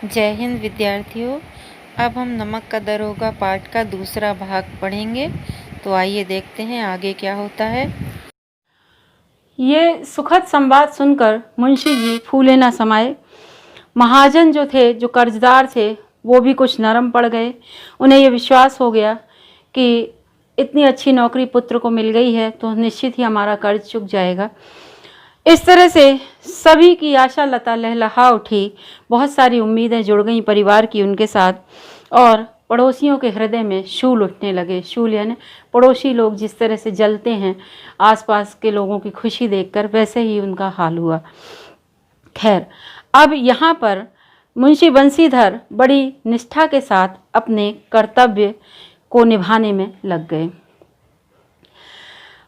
जय हिंद विद्यार्थियों। अब हम नमक का दरोगा पाठ का दूसरा भाग पढ़ेंगे। तो आइए देखते हैं आगे क्या होता है। ये सुखद संवाद सुनकर मुंशी जी फूले न समाये। महाजन जो थे, जो कर्जदार थे, वो भी कुछ नरम पड़ गए। उन्हें ये विश्वास हो गया कि इतनी अच्छी नौकरी पुत्र को मिल गई है तो निश्चित ही हमारा कर्ज चुक जाएगा। इस तरह से सभी की आशा लता लहलहा उठी। बहुत सारी उम्मीदें जुड़ गईं परिवार की उनके साथ, और पड़ोसियों के हृदय में शूल उठने लगे। शूल यानी पड़ोसी लोग जिस तरह से जलते हैं आसपास के लोगों की खुशी देखकर, वैसे ही उनका हाल हुआ। खैर, अब यहाँ पर मुंशी बंसीधर बड़ी निष्ठा के साथ अपने कर्तव्य को निभाने में लग गए।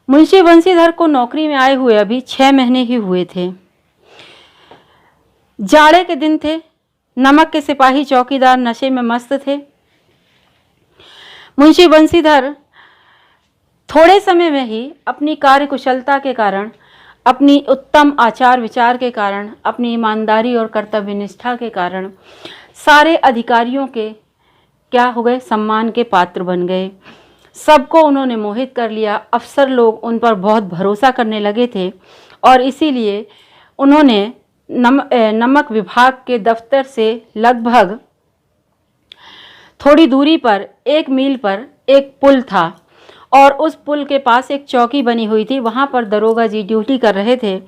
मुंशी बंसीधर को नौकरी में आए हुए अभी 6 महीने ही हुए थे। जाड़े के दिन थे। नमक के सिपाही चौकीदार नशे में मस्त थे। मुंशी बंसीधर थोड़े समय में ही अपनी कार्यकुशलता के कारण, अपनी उत्तम आचार विचार के कारण, अपनी ईमानदारी और कर्तव्य निष्ठा के कारण सारे अधिकारियों के क्या हो गए, सम्मान के पात्र बन गए। सबको उन्होंने मोहित कर लिया। अफसर लोग उन पर बहुत भरोसा करने लगे थे, और इसीलिए उन्होंने नमक विभाग के दफ्तर से लगभग थोड़ी दूरी पर 1 मील पर एक पुल था, और उस पुल के पास एक चौकी बनी हुई थी। वहाँ पर दरोगा जी ड्यूटी कर रहे थे,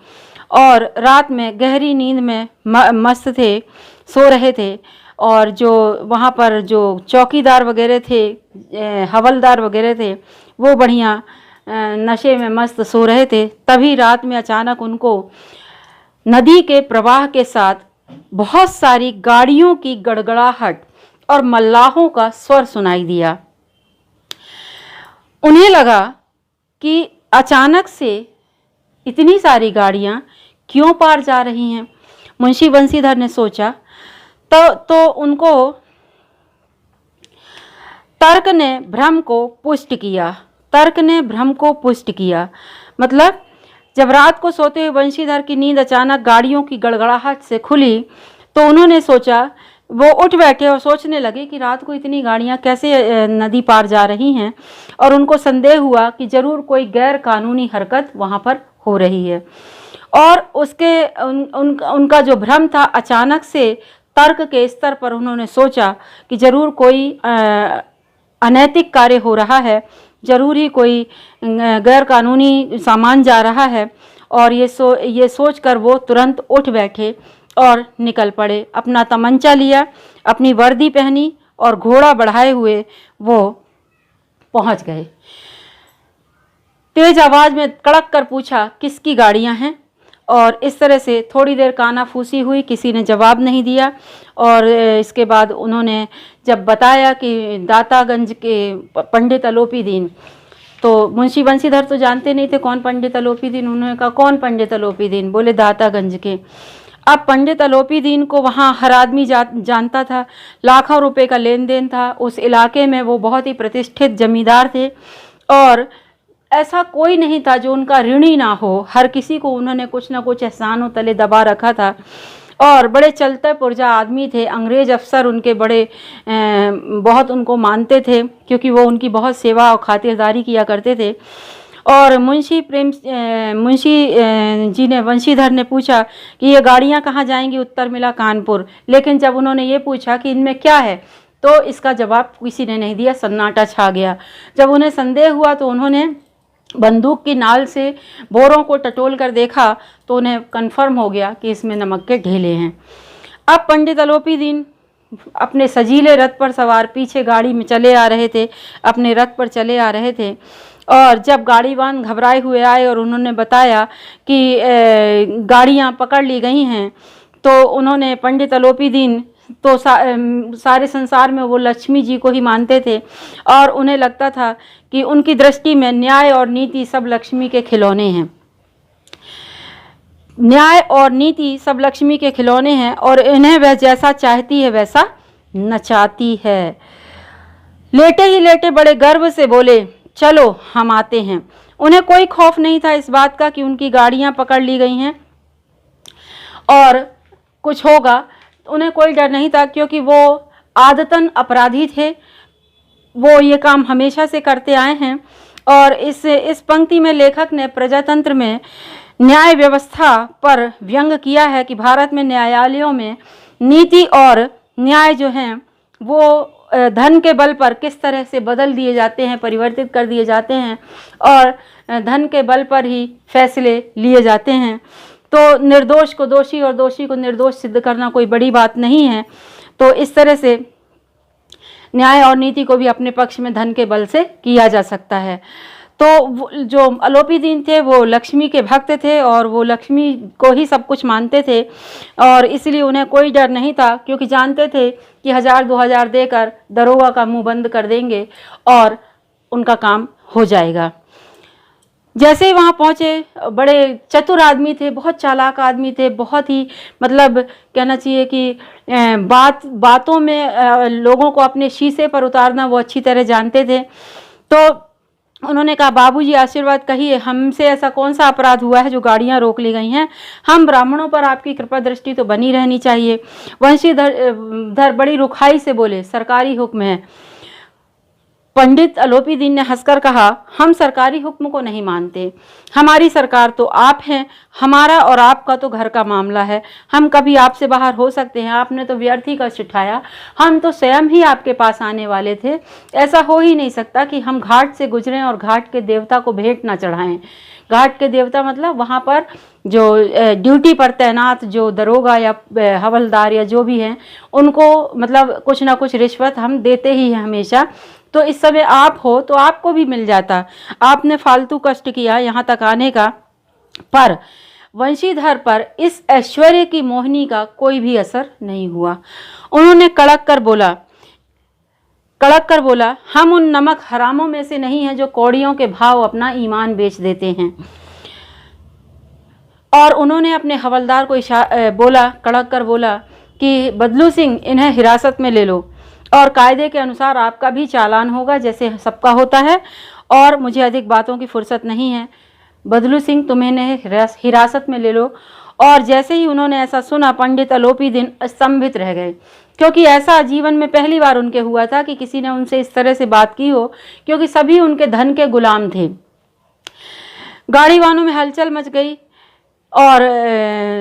और रात में गहरी नींद में मस्त थे, सो रहे थे। और जो वहाँ पर जो चौकीदार वगैरह थे, हवलदार वगैरह थे, वो बढ़िया नशे में मस्त सो रहे थे। तभी रात में अचानक उनको नदी के प्रवाह के साथ बहुत सारी गाड़ियों की गड़गड़ाहट और मल्लाहों का स्वर सुनाई दिया। उन्हें लगा कि अचानक से इतनी सारी गाड़ियां क्यों पार जा रही हैं। मुंशी बंसीधर ने सोचा तो उनको तर्क ने भ्रम को पुष्ट किया। मतलब जब रात को सोते हुए बंशीधर की नींद अचानक गाड़ियों की गड़गड़ाहट से खुली, तो उन्होंने सोचा, वो उठ बैठे और सोचने लगे कि रात को इतनी गाड़ियां कैसे नदी पार जा रही हैं, और उनको संदेह हुआ कि जरूर कोई गैर कानूनी हरकत वहां पर हो रही है। और उसके उनका जो भ्रम था, अचानक से तर्क के स्तर पर उन्होंने सोचा कि जरूर कोई अनैतिक कार्य हो रहा है, जरूर ही कोई गैर कानूनी सामान जा रहा है। और ये सोचकर वो तुरंत उठ बैठे और निकल पड़े। अपना तमंचा लिया, अपनी वर्दी पहनी, और घोड़ा बढ़ाए हुए वो पहुंच गए। तेज आवाज में कड़क कर पूछा, किसकी गाड़ियां हैं? और इस तरह से थोड़ी देर कानाफूसी हुई, किसी ने जवाब नहीं दिया। और इसके बाद उन्होंने जब बताया कि दातागंज के पंडित अलोपी दीन, तो मुंशी बंसीधर तो जानते नहीं थे कौन पंडित अलोपी दीन। उन्होंने कहा, कौन पंडित अलोपी दीन? बोले, दातागंज के। अब पंडित अलोपी दीन को वहाँ हर आदमी जानता था, लाखों रुपए का लेन देन था। उस इलाके में वो बहुत ही प्रतिष्ठित जमींदार थे, और ऐसा कोई नहीं था जो उनका ऋणी ना हो। हर किसी को उन्होंने कुछ ना कुछ एहसानों तले दबा रखा था, और बड़े चलते पुर्जा आदमी थे। अंग्रेज अफसर उनके बड़े बहुत उनको मानते थे, क्योंकि वो उनकी बहुत सेवा और खातिरदारी किया करते थे। और मुंशी जी ने, बंशीधर ने पूछा कि ये गाड़ियाँ कहाँ जाएंगी? उत्तर मिला, कानपुर। लेकिन जब उन्होंने ये पूछा कि इनमें क्या है, तो इसका जवाब किसी ने नहीं दिया। सन्नाटा छा गया। जब उन्हें संदेह हुआ तो उन्होंने बंदूक की नाल से बोरों को टटोल कर देखा, तो उन्हें कन्फर्म हो गया कि इसमें नमक के ढेले हैं। अब पंडित अलोपी दीन अपने सजीले रथ पर सवार पीछे गाड़ी में चले आ रहे थे, अपने रथ पर चले आ रहे थे। और जब गाड़ीवान घबराए हुए आए और उन्होंने बताया कि गाड़ियां पकड़ ली गई हैं, तो उन्होंने, पंडित अलोपी दीन तो सारे संसार में वो लक्ष्मी जी को ही मानते थे, और उन्हें लगता था कि उनकी दृष्टि में न्याय और नीति सब लक्ष्मी के खिलौने हैं। न्याय और नीति सब लक्ष्मी के खिलौने हैं, और इन्हें वह जैसा चाहती है वैसा नचाती है। लेटे ही लेटे बड़े गर्व से बोले, चलो हम आते हैं। उन्हें कोई खौफ नहीं था इस बात का कि उनकी गाड़ियां पकड़ ली गई हैं और कुछ होगा, उन्हें कोई डर नहीं था, क्योंकि वो आदतन अपराधी थे, वो ये काम हमेशा से करते आए हैं। और इस पंक्ति में लेखक ने प्रजातंत्र में न्याय व्यवस्था पर व्यंग किया है कि भारत में न्यायालयों में नीति और न्याय जो हैं वो धन के बल पर किस तरह से बदल दिए जाते हैं, परिवर्तित कर दिए जाते हैं, और धन के बल पर ही फैसले लिए जाते हैं। तो निर्दोष को दोषी और दोषी को निर्दोष सिद्ध करना कोई बड़ी बात नहीं है। तो इस तरह से न्याय और नीति को भी अपने पक्ष में धन के बल से किया जा सकता है। तो जो अलोपी दीन थे वो लक्ष्मी के भक्त थे और वो लक्ष्मी को ही सब कुछ मानते थे, और इसलिए उन्हें कोई डर नहीं था, क्योंकि जानते थे कि 1000-2000 देकर दरोगा का मुंह बंद कर देंगे और उनका काम हो जाएगा। जैसे ही वहाँ पहुँचे, बड़े चतुर आदमी थे, बहुत चालाक आदमी थे, बहुत ही मतलब कहना चाहिए कि बातों में लोगों को अपने शीशे पर उतारना वो अच्छी तरह जानते थे। तो उन्होंने कहा, बाबूजी आशीर्वाद कहिए, हमसे ऐसा कौन सा अपराध हुआ है जो गाड़ियाँ रोक ली गई हैं? हम ब्राह्मणों पर आपकी कृपा दृष्टि तो बनी रहनी चाहिए। वंशीधर बड़ी रुखाई से बोले, सरकारी हुक्म है। पंडित अलोपी दीन ने हंसकर कहा, हम सरकारी हुक्म को नहीं मानते, हमारी सरकार तो आप हैं, हमारा और आपका तो घर का मामला है, हम कभी आपसे बाहर हो सकते हैं, आपने तो व्यर्थ ही कष्ट उठाया, हम तो स्वयं ही आपके पास आने वाले थे, ऐसा हो ही नहीं सकता कि हम घाट से गुजरें और घाट के देवता को भेंट ना चढ़ाएं। घाट के देवता मतलब वहाँ पर जो ड्यूटी पर तैनात जो दरोगा या हवलदार या जो भी हैं, उनको मतलब कुछ ना कुछ रिश्वत हम देते ही हैं हमेशा। तो इस समय आप हो तो आपको भी मिल जाता, आपने फालतू कष्ट किया यहाँ तक आने का। पर वंशीधर पर इस ऐश्वर्य की मोहिनी का कोई भी असर नहीं हुआ। उन्होंने कड़क कर बोला, हम उन नमक हरामों में से नहीं हैं जो कौड़ियों के भाव अपना ईमान बेच देते हैं। और उन्होंने अपने हवलदार को कड़क कर बोला कि बदलू सिंह, इन्हें हिरासत में ले लो और कायदे के अनुसार आपका भी चालान होगा जैसे सबका होता है, और मुझे अधिक बातों की फुर्सत नहीं है। बदलू सिंह, तुम इन्हें हिरासत में ले लो। और जैसे ही उन्होंने ऐसा सुना, पंडित अलोपी दीन स्तंभित रह गए, क्योंकि ऐसा जीवन में पहली बार उनके हुआ था कि किसी ने उनसे इस तरह से बात की हो, क्योंकि सभी उनके धन के गुलाम थे। गाड़ी वालों में हलचल मच गई और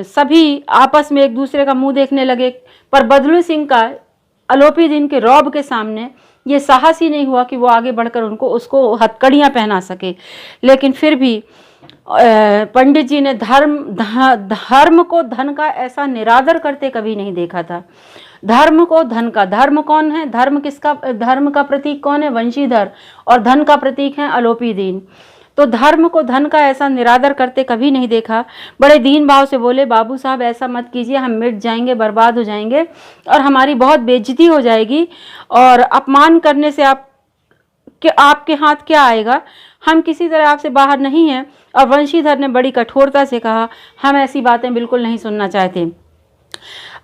सभी आपस में एक दूसरे का मुंह देखने लगे, पर बदलू सिंह का अलोपी दीन के रौब के सामने ये साहस ही नहीं हुआ कि वो आगे बढ़कर उसको हथकड़ियाँ पहना सके। लेकिन फिर भी पंडित जी ने धर्म को धन का ऐसा निरादर करते कभी नहीं देखा था। धर्म को धन का, धर्म कौन है, धर्म का प्रतीक कौन है? वंशीधर, और धन का प्रतीक है अलोपी दीन। तो धर्म को धन का ऐसा निरादर करते कभी नहीं देखा। बड़े दीन भाव से बोले, बाबू साहब ऐसा मत कीजिए, हम मिट जाएंगे, बर्बाद हो जाएंगे और हमारी बहुत बेइज्जती हो जाएगी, और अपमान करने से आपके हाथ क्या आएगा? हम किसी तरह आपसे बाहर नहीं हैं। और वंशीधर ने बड़ी कठोरता से कहा, हम ऐसी बातें बिल्कुल नहीं सुनना चाहते।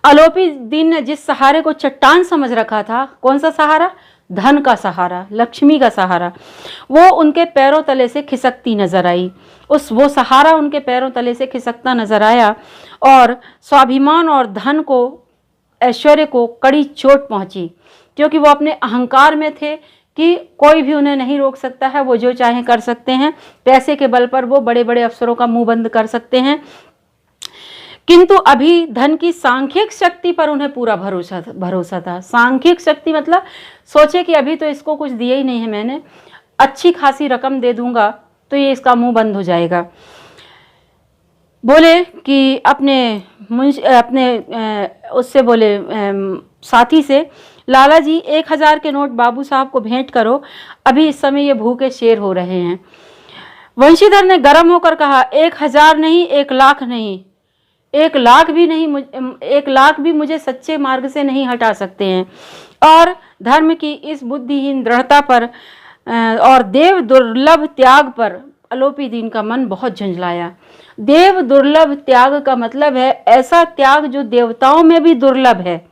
अलोपी दीन ने जिस सहारे को चट्टान समझ रखा था, कौन सा सहारा? धन का सहारा, लक्ष्मी का सहारा, वो उनके पैरों तले से खिसकती नजर आई। वो सहारा उनके पैरों तले से खिसकता नजर आया, और स्वाभिमान और धन को, ऐश्वर्य को कड़ी चोट पहुंची, क्योंकि वो अपने अहंकार में थे कि कोई भी उन्हें नहीं रोक सकता है, वो जो चाहे कर सकते हैं, पैसे के बल पर वो बड़े बड़े अफसरों का मुंह बंद कर सकते हैं। किंतु अभी धन की सांख्यिक शक्ति पर उन्हें पूरा भरोसा था। सांख्यिक शक्ति मतलब सोचे कि अभी तो इसको कुछ दिया ही नहीं है मैंने, अच्छी खासी रकम दे दूंगा तो ये इसका मुंह बंद हो जाएगा। बोले कि अपने उससे बोले साथी से, लाला जी 1000 के नोट बाबू साहब को भेंट करो, अभी इस समय ये भूखे शेर हो रहे हैं। वंशीधर ने गर्म होकर कहा, 1000 नहीं, 1 लाख नहीं, 1 लाख भी नहीं, 1 लाख भी मुझे सच्चे मार्ग से नहीं हटा सकते हैं। और धर्म की इस बुद्धिहीन दृढ़ता पर और देव दुर्लभ त्याग पर अलोपी दीन का मन बहुत झंझलाया। देव दुर्लभ त्याग का मतलब है ऐसा त्याग जो देवताओं में भी दुर्लभ है।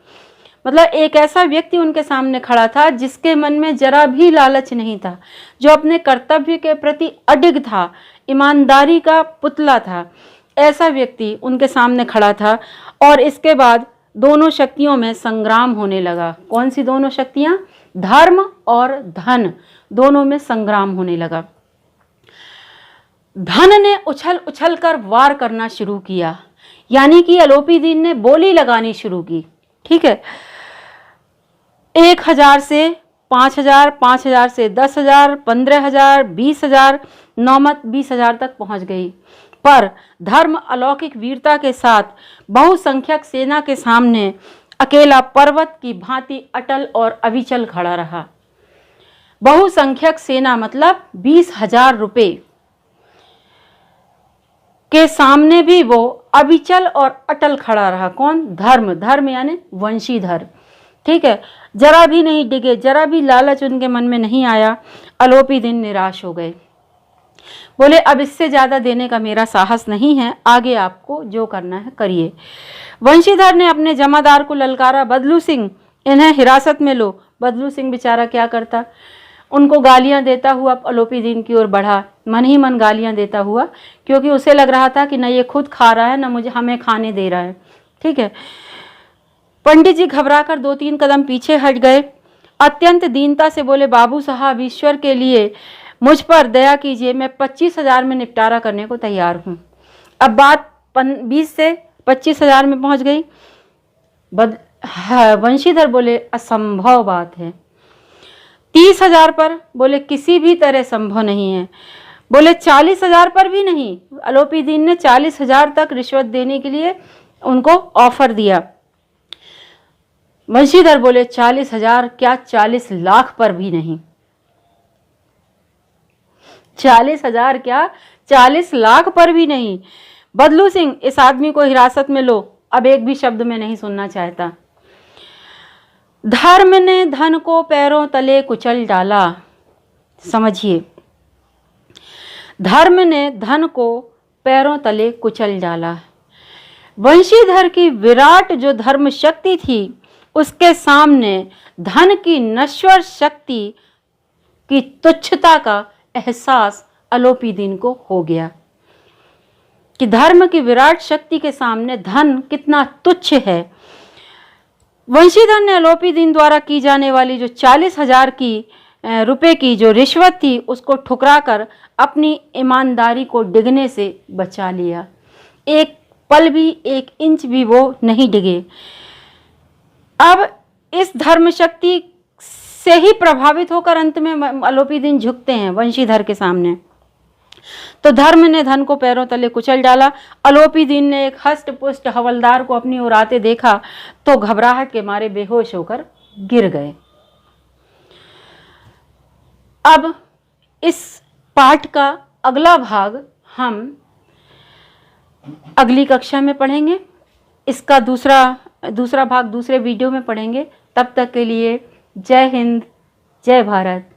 मतलब एक ऐसा व्यक्ति उनके सामने खड़ा था जिसके मन में जरा भी लालच नहीं था, जो अपने कर्तव्य के प्रति अडिग था, ईमानदारी का पुतला था। ऐसा व्यक्ति उनके सामने खड़ा था। और इसके बाद दोनों शक्तियों में संग्राम होने लगा। कौन सी दोनों शक्तियां? धर्म और धन, दोनों में संग्राम होने लगा। धन ने उछल उछल कर वार करना शुरू किया, यानी कि अलोपीदीन ने बोली लगानी शुरू की। ठीक है, 1000 से 5000, 5000 से 10,000, 15,000, 20,000, नौमत 20,000 तक पहुंच गई। पर धर्म अलौकिक वीरता के साथ बहुसंख्यक सेना के सामने अकेला पर्वत की भांति अटल और अविचल खड़ा रहा। बहुसंख्यक सेना मतलब 20,000 रुपए के सामने भी वो अविचल और अटल खड़ा रहा। कौन? धर्म। धर्म यानी वंशीधर। ठीक है, जरा भी नहीं डिगे, जरा भी लालच उनके मन में नहीं आया। अलोपीदीन निराश हो गए, बोले अब इससे ज्यादा देने का मेरा साहस नहीं है, आगे आपको जो करना है करिए। वंशीधर ने अपने जमादार को ललकारा, बदलू सिंह इन्हें हिरासत में लो। बदलू सिंह बेचारा क्या करता, उनको गालियां देता हुआ अलोपीदीन की ओर बढ़ा, मन ही मन गालियां देता हुआ, क्योंकि उसे लग रहा था कि न ये खुद खा रहा है, न मुझे हमें खाने दे रहा है। ठीक है, पंडित जी घबराकर 2-3 कदम पीछे हट गए। अत्यंत दीनता से बोले, बाबू साहब ईश्वर के लिए मुझ पर दया कीजिए, मैं 25,000 में निपटारा करने को तैयार हूँ। अब बात 20 से 25,000 में पहुँच गई। वंशीधर बोले असंभव बात है। 30,000 पर? बोले किसी भी तरह संभव नहीं है। बोले 40,000 पर भी नहीं। अलोपीदीन ने 40,000 तक रिश्वत देने के लिए उनको ऑफर दिया। वंशीधर बोले 40,000 क्या, 40 लाख पर भी नहीं। 40,000 क्या, 40 लाख पर भी नहीं। बदलू सिंह इस आदमी को हिरासत में लो, अब एक भी शब्द में नहीं सुनना चाहता। धर्म ने धन को पैरों तले कुचल डाला। समझिए, धर्म ने धन को पैरों तले कुचल डाला। वंशीधर की विराट जो धर्म शक्ति थी, उसके सामने धन की नश्वर शक्ति की तुच्छता का एहसास अलोपीदीन को हो गया कि धर्म की विराट शक्ति के सामने धन कितना तुच्छ है। वंशीधर ने अलोपीदीन द्वारा की जाने वाली जो 40,000 की रुपए की जो रिश्वत थी, उसको ठुकराकर अपनी ईमानदारी को डिगने से बचा लिया। एक पल भी, 1 इंच भी वो नहीं डिगे। अब इस धर्म शक्ति से ही प्रभावित होकर अंत में अलोपीदीन झुकते हैं वंशीधर के सामने। तो धर्म ने धन को पैरों तले कुचल डाला। अलोपीदीन ने एक हष्ट पुष्ट हवलदार को अपनी ओर आते देखा तो घबराहट के मारे बेहोश होकर गिर गए। अब इस पाठ का अगला भाग हम अगली कक्षा में पढ़ेंगे। इसका दूसरा भाग दूसरे वीडियो में पढ़ेंगे। तब तक के लिए जय हिंद, जय भारत।